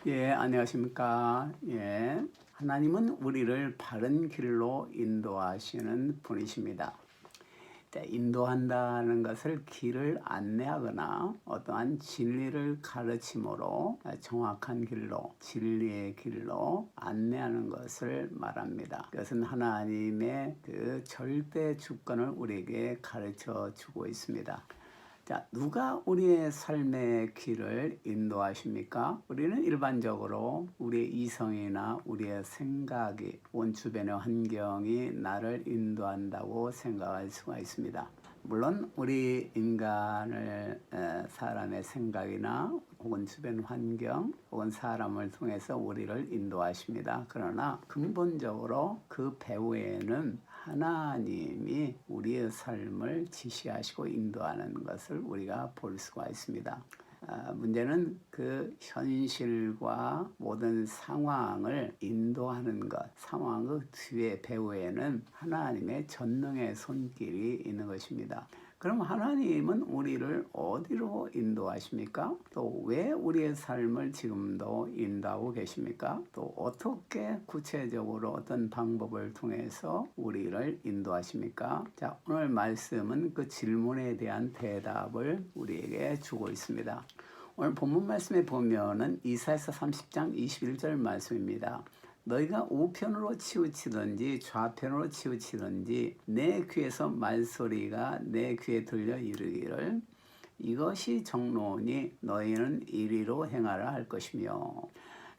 예, 안녕하십니까. 예. 하나님은 우리를 바른 길로 인도하시는 분이십니다. 인도한다는 것을 길을 안내하거나 어떠한 진리를 가르침으로 정확한 길로, 진리의 길로 안내하는 것을 말합니다. 그것은 하나님의 그 절대 주권을 우리에게 가르쳐 주고 있습니다. 자, 누가 우리의 삶의 길을 인도하십니까? 우리는 일반적으로 우리의 이성이나 우리의 생각이, 온 주변의 환경이 나를 인도한다고 생각할 수가 있습니다. 물론 우리 사람의 생각이나 혹은 주변 환경 혹은 사람을 통해서 우리를 인도하십니다. 그러나 근본적으로 그 배후에는 하나님이 우리의 삶을 지시하시고 인도하는 것을 우리가 볼 수가 있습니다. 문제는 그 현실과 모든 상황을 인도하는 것, 상황 그 뒤에 배후에는 하나님의 전능의 손길이 있는 것입니다. 그럼 하나님은 우리를 어디로 인도하십니까? 또 왜 우리의 삶을 지금도 인도하고 계십니까? 또 어떻게 구체적으로 어떤 방법을 통해서 우리를 인도하십니까? 자, 오늘 말씀은 그 질문에 대한 대답을 우리에게 주고 있습니다. 오늘 본문 말씀에 보면은 이사야서 30장 21절 말씀입니다. 너희가 우편으로 치우치든지 좌편으로 치우치든지 내 귀에서 말소리가 내 귀에 들려 이르기를 이것이 정로니 너희는 이리로 행하라 할 것이며.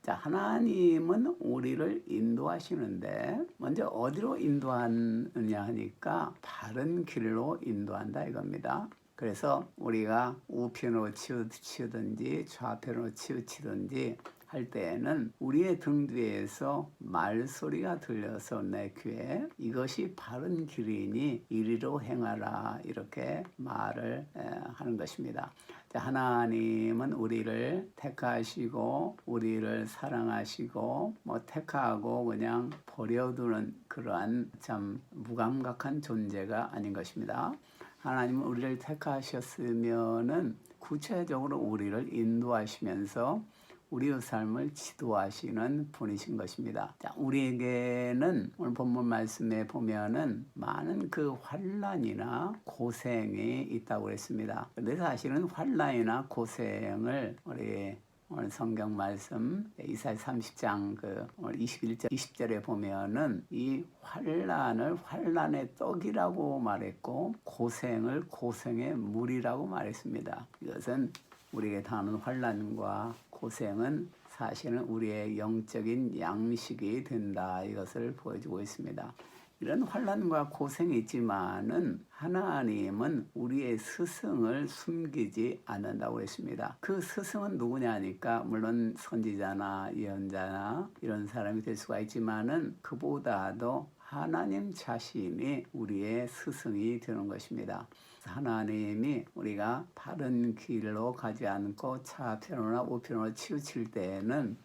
자, 하나님은 우리를 인도하시는데 먼저 어디로 인도하느냐 하니까 바른 길로 인도한다 이겁니다. 그래서 우리가 우편으로 치우든지 좌편으로 치우치든지 할 때에는 우리의 등 뒤에서 말소리가 들려서 내 귀에 이것이 바른 길이니 이리로 행하라 이렇게 말을 하는 것입니다. 하나님은 우리를 택하시고 우리를 사랑하시고 택하고 그냥 버려두는 그러한 참 무감각한 존재가 아닌 것입니다. 하나님은 우리를 택하셨으면은 구체적으로 우리를 인도하시면서 우리의 삶을 지도하시는 분이신 것입니다. 자, 우리에게는 오늘 본문 말씀에 보면은 많은 그 환난이나 고생이 있다고 그랬습니다. 근데 사실은 환난이나 고생을 우리 오늘 성경 말씀 이사야 30장 그 오늘 21절 20절에 보면은 이 환난을 환난의 떡이라고 말했고 고생을 고생의 물이라고 말했습니다. 이것은 우리에게 당하는 환난과 고생은 사실은 우리의 영적인 양식이 된다 이것을 보여주고 있습니다. 이런 환난과 고생이 있지만은 하나님은 우리의 스승을 숨기지 않는다고 했습니다. 그 스승은 누구냐 하니까 물론 선지자나 예언자나 이런 사람이 될 수가 있지만은 그보다도 하나님 자신이 우리의 스승이 되는 것입니다. 하나님이 우리가 바른 길로 가지 않고 좌편으로나 우편으로 치우칠 때에는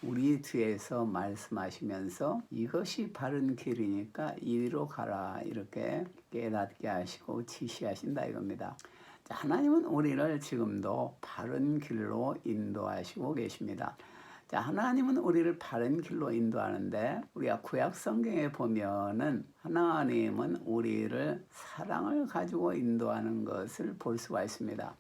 우리 뒤에서 말씀하시면서 이것이 바른 길이니까 이리로 가라 이렇게 깨닫게 하시고 지시하신다 이겁니다. 하나님은 우리를 지금도 바른 길로 인도하시고 계십니다. 자, 하나님은 우리를 바른 길로 인도하는데 우리가 구약 성경에 보면은 하나님은 우리를 사랑을 가지고 인도하는 것을 볼 수가 있습니다.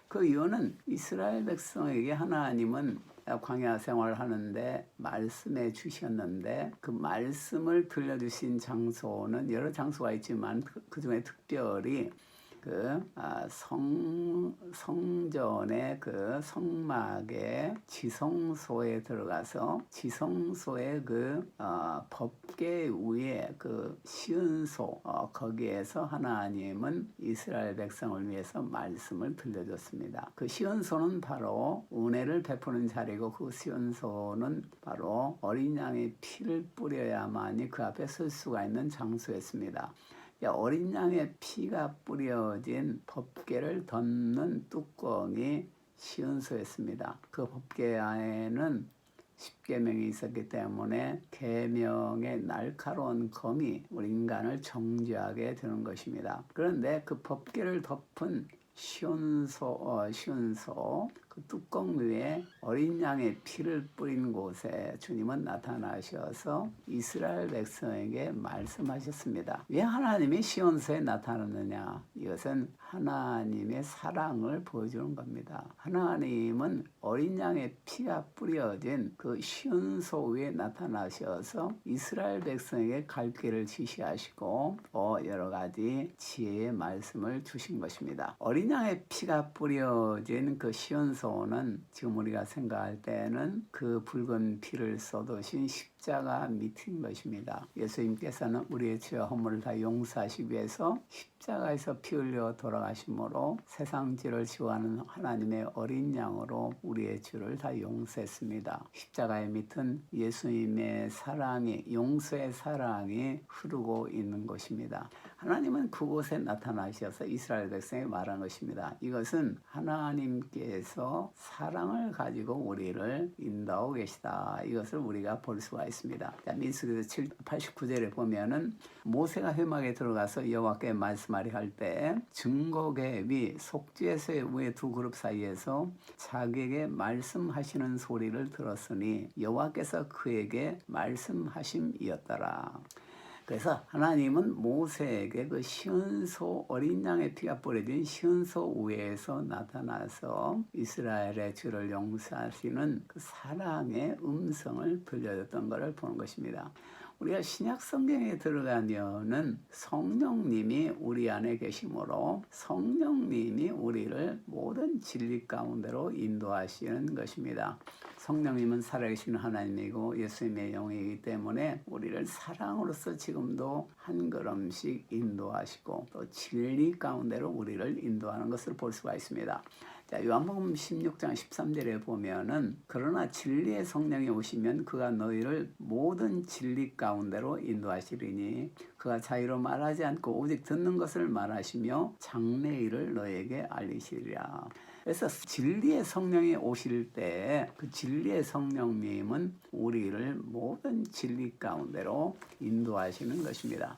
그 이유는 이스라엘 백성에게 하나님은 광야 생활을 하는데 말씀해 주셨는데 그 말씀을 들려주신 장소는 여러 장소가 있지만 그 중에 특별히 성전의 그 성막의 지성소에 들어가서 지성소의 법궤 위에 그 시은소 거기에서 하나님은 이스라엘 백성을 위해서 말씀을 들려줬습니다. 그 시은소는 바로 은혜를 베푸는 자리고 그 시은소는 바로 어린 양의 피를 뿌려야만이 그 앞에 설 수가 있는 장소였습니다. 어린 양의 피가 뿌려진 법궤를 덮는 뚜껑이 시은소였습니다. 그 법궤 안에는 십계명이 있었기 때문에 계명의 날카로운 검이 우리 인간을 정죄하게 되는 것입니다. 그런데 그 법궤를 덮은 시은소 그 뚜껑 위에 어린 양의 피를 뿌린 곳에 주님은 나타나셔서 이스라엘 백성에게 말씀하셨습니다. 왜 하나님이 시온서에 나타났느냐? 이것은 하나님의 사랑을 보여주는 겁니다. 하나님은 어린 양의 피가 뿌려진 그 시온서 위에 나타나셔서 이스라엘 백성에게 갈 길을 지시하시고 또 여러 가지 지혜의 말씀을 주신 것입니다. 어린 양의 피가 뿌려진 그 시온소는 지금 우리가 생각할 때는 그 붉은 피를 쏟으신 십자가 밑인 것입니다. 예수님께서는 우리의 죄와 허물을 다 용서하시기 위해서 십자가에서 피 흘려 돌아가심으로 세상 죄를 지워하는 하나님의 어린 양으로 우리의 죄를 다 용서했습니다. 십자가의 밑은 예수님의 사랑이, 용서의 사랑이 흐르고 있는 것입니다. 하나님은 그곳에 나타나셔서 이스라엘 백성에 말한 것입니다. 이것은 하나님께서 사랑을 가지고 우리를 인도하고 계시다. 이것을 우리가 볼 수가 있습니다. 민수기서 89절에 보면은 모세가 회막에 들어가서 여호와께 말씀하려 할 때 증거계 위 속죄소의 위에 두 그룹 사이에서 자기에게 말씀하시는 소리를 들었으니 여호와께서 그에게 말씀하심이었더라. 그래서 하나님은 모세에게 그 시온소 어린 양의 피가 뿌려진 시온소 위에서 나타나서 이스라엘의 죄를 용서하시는 그 사랑의 음성을 들려줬던 것을 보는 것입니다. 우리가 신약 성경에 들어가면은 성령님이 우리 안에 계심으로 성령님이 우리를 모든 진리 가운데로 인도하시는 것입니다. 성령님은 살아계신 하나님이고 예수님의 영이기 때문에 우리를 사랑으로서 지금도 한 걸음씩 인도하시고 또 진리 가운데로 우리를 인도하는 것을 볼 수가 있습니다. 자, 요한복음 16장 13절에 보면은 그러나 진리의 성령이 오시면 그가 너희를 모든 진리 가운데로 인도하시리니 그가 자유로 말하지 않고 오직 듣는 것을 말하시며 장래일을 너희에게 알리시리라. 그래서 진리의 성령이 오실 때 그 진리의 성령님은 우리를 모든 진리 가운데로 인도하시는 것입니다.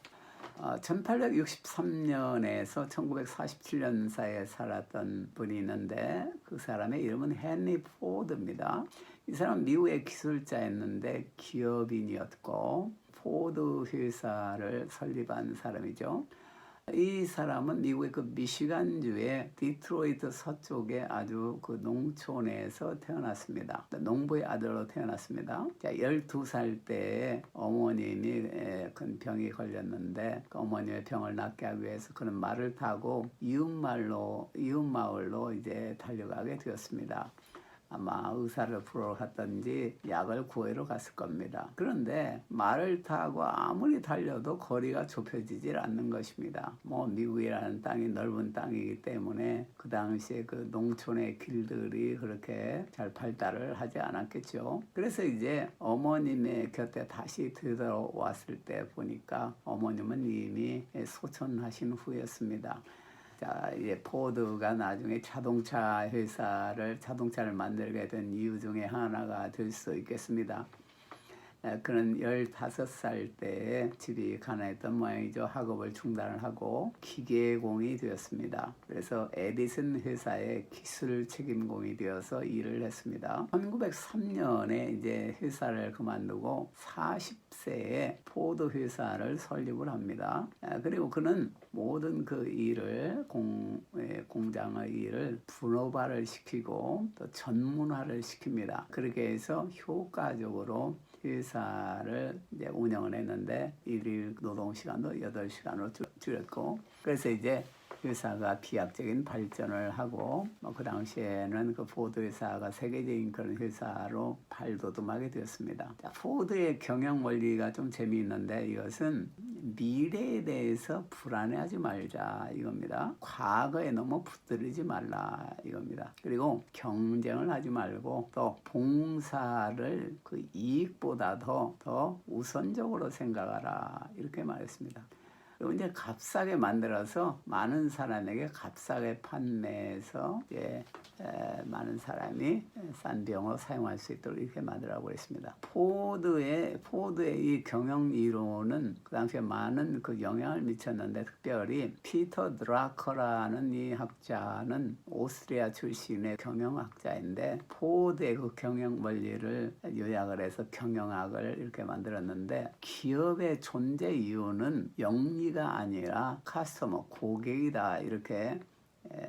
1863년에서 1947년 사이에 살았던 분이 있는데 그 사람의 이름은 헨리 포드입니다. 이 사람은 미국의 기술자였는데 기업인이었고 포드 회사를 설립한 사람이죠. 이 사람은 미국의 그 미시간주의 디트로이트 서쪽의 아주 그 농촌에서 태어났습니다. 농부의 아들로 태어났습니다. 12살 때 어머님이 큰 병이 걸렸는데 그 어머님의 병을 낫게 하기 위해서 그는 말을 타고 이웃마을로 이제 달려가게 되었습니다. 아마 의사를 보러 갔던지 약을 구하러 갔을 겁니다. 그런데 말을 타고 아무리 달려도 거리가 좁혀지질 않는 것입니다. 미국이라는 땅이 넓은 땅이기 때문에 그 당시에 그 농촌의 길들이 그렇게 잘 발달을 하지 않았겠죠. 그래서 이제 어머님의 곁에 다시 되돌아왔을 때 보니까 어머님은 이미 소천하신 후였습니다. 자, 이제 포드가 나중에 자동차를 만들게 된 이유 중에 하나가 될 수 있겠습니다. 그는 15살 때 집이 가난했던 모양이죠. 학업을 중단을 하고 기계공이 되었습니다. 그래서 에디슨 회사의 기술 책임공이 되어서 일을 했습니다. 1903년에 이제 회사를 그만두고 40세에 포드 회사를 설립을 합니다. 그리고 그는 모든 그 일을 공장의 일을 분업화를 시키고 또 전문화를 시킵니다. 그렇게 해서 효과적으로 회사를 이제 운영을 했는데 일일 노동 시간도 8시간으로 줄였고 그래서 이제 회사가 비약적인 발전을 하고 그 당시에는 그 포드 회사가 세계적인 그런 회사로 발돋움하게 되었습니다. 자, 포드의 경영 원리가 좀 재미있는데 이것은 미래에 대해서 불안해하지 말자 이겁니다. 과거에 너무 붙들리지 말라 이겁니다. 그리고 경쟁을 하지 말고 또 봉사를 그 이익보다 더 우선적으로 생각하라 이렇게 말했습니다. 또 이제 값싸게 만들어서 많은 사람에게 값싸게 판매해서 많은 사람이 싼 비용으로 사용할 수 있도록 이렇게 만들라고 했습니다. 포드의 이 경영 이론은 그 당시에 많은 그 영향을 미쳤는데, 특별히 피터 드라커라는 이 학자는 오스트리아 출신의 경영학자인데, 포드의 그 경영 원리를 요약을 해서 경영학을 이렇게 만들었는데, 기업의 존재 이유는 영리가 아니라 카스터머, 고객이다, 이렇게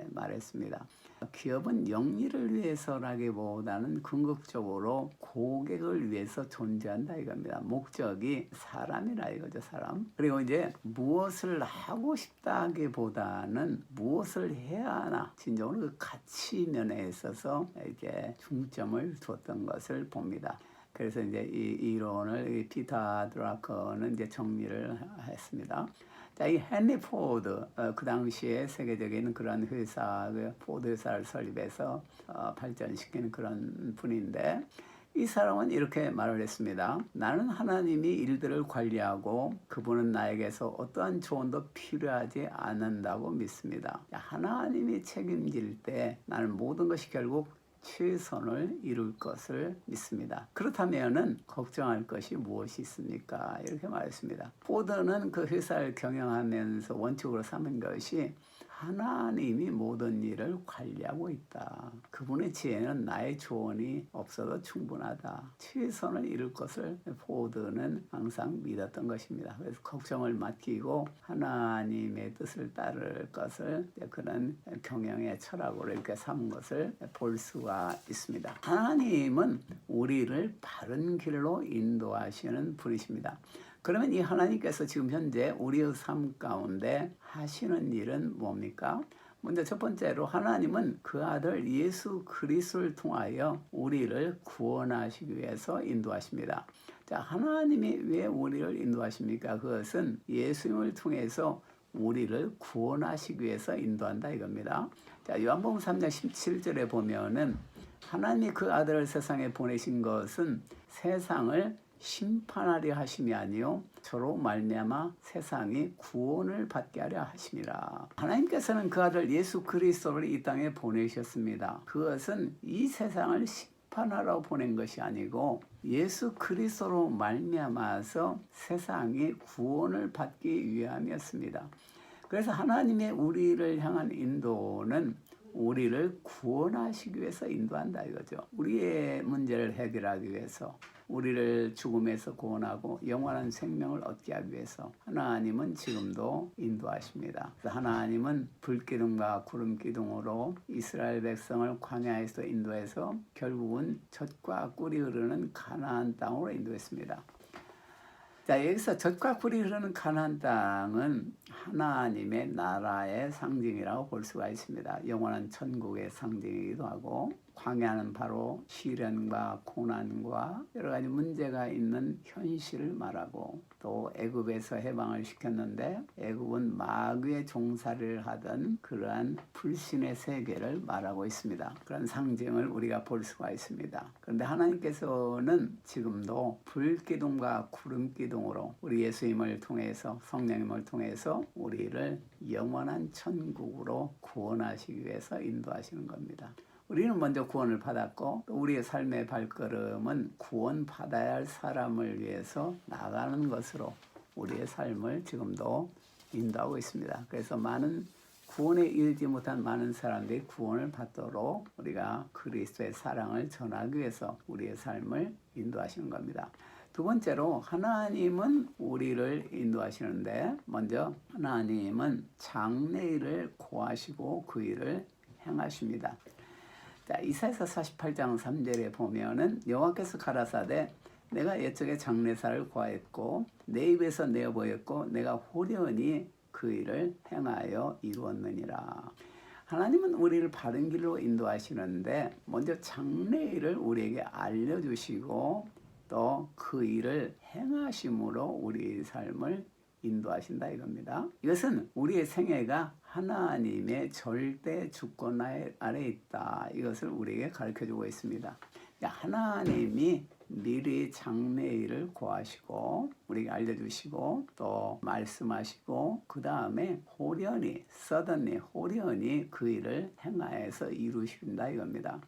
말했습니다. 기업은 영리를 위해서라기보다는 궁극적으로 고객을 위해서 존재한다 이겁니다. 목적이 사람이라 이거죠, 사람. 그리고 이제 무엇을 하고 싶다기보다는 무엇을 해야 하나, 진정으로 그 가치 면에 있어서 이제 중점을 두었던 것을 봅니다. 그래서 이제 이 이론을 피터 드라커는 이제 정리를 했습니다. 자, 이 헨리 포드, 그 당시에 세계적인 그런 회사, 포드 회사를 설립해서 발전시키는 그런 분인데, 이 사람은 이렇게 말을 했습니다. 나는 하나님이 일들을 관리하고 그분은 나에게서 어떠한 조언도 필요하지 않는다고 믿습니다. 하나님이 책임질 때 나는 모든 것이 결국 최선을 이룰 것을 믿습니다. 그렇다면은 걱정할 것이 무엇이 있습니까? 이렇게 말했습니다. 포드는 그 회사를 경영하면서 원칙으로 삼은 것이 하나님이 모든 일을 관리하고 있다. 그분의 지혜는 나의 조언이 없어도 충분하다. 최선을 이룰 것을 포드는 항상 믿었던 것입니다. 그래서 걱정을 맡기고 하나님의 뜻을 따를 것을 그런 경영의 철학으로 이렇게 삼은 것을 볼 수가 있습니다. 하나님은 우리를 바른 길로 인도하시는 분이십니다. 그러면 이 하나님께서 지금 현재 우리의 삶 가운데 하시는 일은 뭡니까? 먼저 첫 번째로 하나님은 그 아들 예수 그리스도를 통하여 우리를 구원하시기 위해서 인도하십니다. 자, 하나님이 왜 우리를 인도하십니까? 그것은 예수님을 통해서 우리를 구원하시기 위해서 인도한다 이겁니다. 자, 요한복음 3장 17절에 보면은 하나님이 그 아들을 세상에 보내신 것은 세상을 심판하려 하심이 아니요 저로 말미암아 세상이 구원을 받게 하려 하심이라. 하나님께서는 그 아들 예수 그리스도를 이 땅에 보내셨습니다. 그것은 이 세상을 심판하러 보낸 것이 아니고 예수 그리스도로 말미암아서 세상이 구원을 받기 위함이었습니다. 그래서 하나님의 우리를 향한 인도는 우리를 구원하시기 위해서 인도한다 이거죠. 우리의 문제를 해결하기 위해서, 우리를 죽음에서 구원하고 영원한 생명을 얻게 하기 위해서 하나님은 지금도 인도하십니다. 하나님은 불기둥과 구름기둥으로 이스라엘 백성을 광야에서 인도해서 결국은 젖과 꿀이 흐르는 가나안 땅으로 인도했습니다. 자, 여기서 젖과 꿀이 흐르는 가나안 땅은 하나님의 나라의 상징이라고 볼 수가 있습니다. 영원한 천국의 상징이기도 하고, 광야는 바로 시련과 고난과 여러 가지 문제가 있는 현실을 말하고, 또 애굽에서 해방을 시켰는데 애굽은 마귀의 종살이를 하던 그러한 불신의 세계를 말하고 있습니다. 그런 상징을 우리가 볼 수가 있습니다. 그런데 하나님께서는 지금도 불기둥과 구름기둥으로 우리 예수님을 통해서, 성령님을 통해서 우리를 영원한 천국으로 구원하시기 위해서 인도하시는 겁니다. 우리는 먼저 구원을 받았고, 또 우리의 삶의 발걸음은 구원받아야 할 사람을 위해서 나가는 것으로 우리의 삶을 지금도 인도하고 있습니다. 그래서 많은 구원에 이르지 못한 많은 사람들이 구원을 받도록 우리가 그리스도의 사랑을 전하기 위해서 우리의 삶을 인도하시는 겁니다. 두 번째로 하나님은 우리를 인도하시는데, 먼저 하나님은 장래일을 고하시고 그 일을 행하십니다. 자, 이사야서 48장 3절에 보면은 여호와께서 가라사대 내가 옛적에 장래사를 고하였고 내 입에서 내어 보였고 내가 호련히 그 일을 행하여 이루었느니라. 하나님은 우리를 바른 길로 인도하시는데 먼저 장래일을 우리에게 알려주시고 또 그 일을 행하심으로 우리의 삶을 인도하신다 이겁니다. 이것은 우리의 생애가 하나님의 절대 주권 아래 있다. 이것을 우리에게 가르쳐주고 있습니다. 하나님이 미리 장래일을 구하시고 우리에게 알려주시고 또 말씀하시고 그 다음에 호련히 호련히 그 일을 행하여서 이루신다 이겁니다.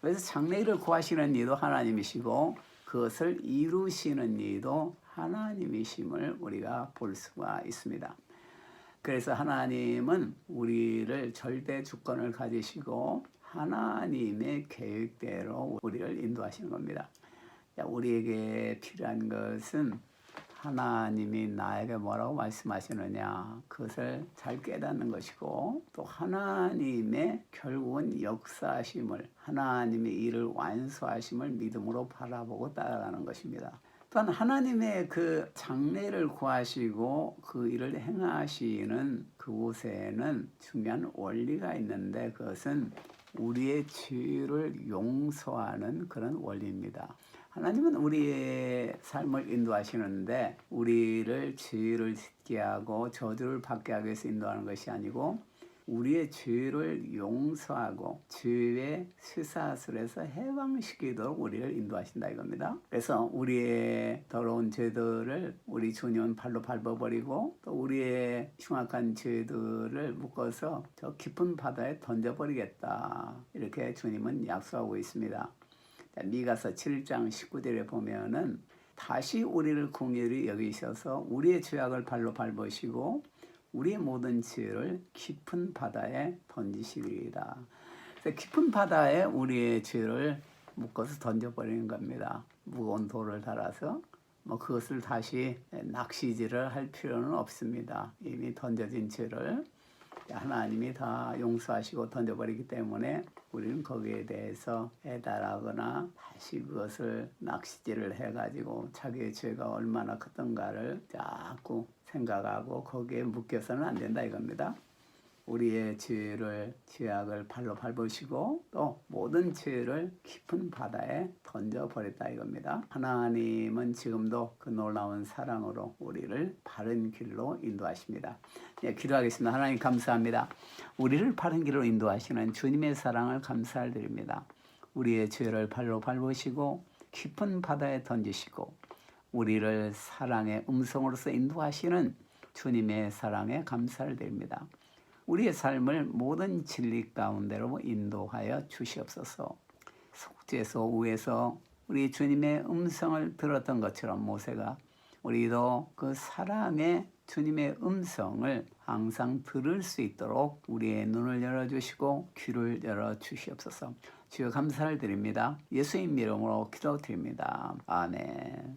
그래서 장래일을 구하시는 이도 하나님이시고 그것을 이루시는 이도 하나님이심을 우리가 볼 수가 있습니다. 그래서 하나님은 우리를 절대 주권을 가지시고 하나님의 계획대로 우리를 인도하시는 겁니다. 우리에게 필요한 것은 하나님이 나에게 뭐라고 말씀하시느냐 그것을 잘 깨닫는 것이고 또 하나님의 결국은 역사하심을 하나님의 일을 완수하심을 믿음으로 바라보고 따라가는 것입니다. 또한 하나님의 그 장래를 구하시고 그 일을 행하시는 그곳에는 중요한 원리가 있는데 그것은 우리의 죄를 용서하는 그런 원리입니다. 하나님은 우리의 삶을 인도하시는데 우리를 죄를 짓게 하고 저주를 받게 하기 위해서 인도하는 것이 아니고 우리의 죄를 용서하고 죄의 쇠사슬에서 해방시키도록 우리를 인도하신다 이겁니다. 그래서 우리의 더러운 죄들을 우리 주님은 발로 밟아버리고 또 우리의 흉악한 죄들을 묶어서 저 깊은 바다에 던져버리겠다 이렇게 주님은 약속하고 있습니다. 미가서 7장 19절에 보면은 다시 우리를 긍휼히 여기셔서 우리의 죄악을 발로 밟으시고 우리의 모든 죄를 깊은 바다에 던지시리이다. 깊은 바다에 우리의 죄를 묶어서 던져버리는 겁니다. 무거운 돌을 달아서 그것을 다시 낚시질을 할 필요는 없습니다. 이미 던져진 죄를 하나님이 다 용서하시고 던져버리기 때문에 우리는 거기에 대해서 해달하거나 다시 그것을 낚시질을 해가지고 자기의 죄가 얼마나 컸던가를 자꾸 생각하고 거기에 묶여서는 안 된다 이겁니다. 우리의 죄악을 발로 밟으시고 또 모든 죄를 깊은 바다에 던져버렸다 이겁니다. 하나님은 지금도 그 놀라운 사랑으로 우리를 바른 길로 인도하십니다. 네, 기도하겠습니다. 하나님 감사합니다. 우리를 바른 길로 인도하시는 주님의 사랑을 감사드립니다. 우리의 죄를 발로 밟으시고 깊은 바다에 던지시고 우리를 사랑의 음성으로서 인도하시는 주님의 사랑에 감사를 드립니다. 우리의 삶을 모든 진리 가운데로 인도하여 주시옵소서. 속죄소 우에서 우리 주님의 음성을 들었던 것처럼 모세가 우리도 그 사랑의 주님의 음성을 항상 들을 수 있도록 우리의 눈을 열어주시고 귀를 열어주시옵소서. 주여 감사를 드립니다. 예수님 이름으로 기도드립니다. 아멘.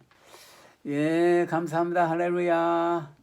예, 감사합니다. 할렐루야.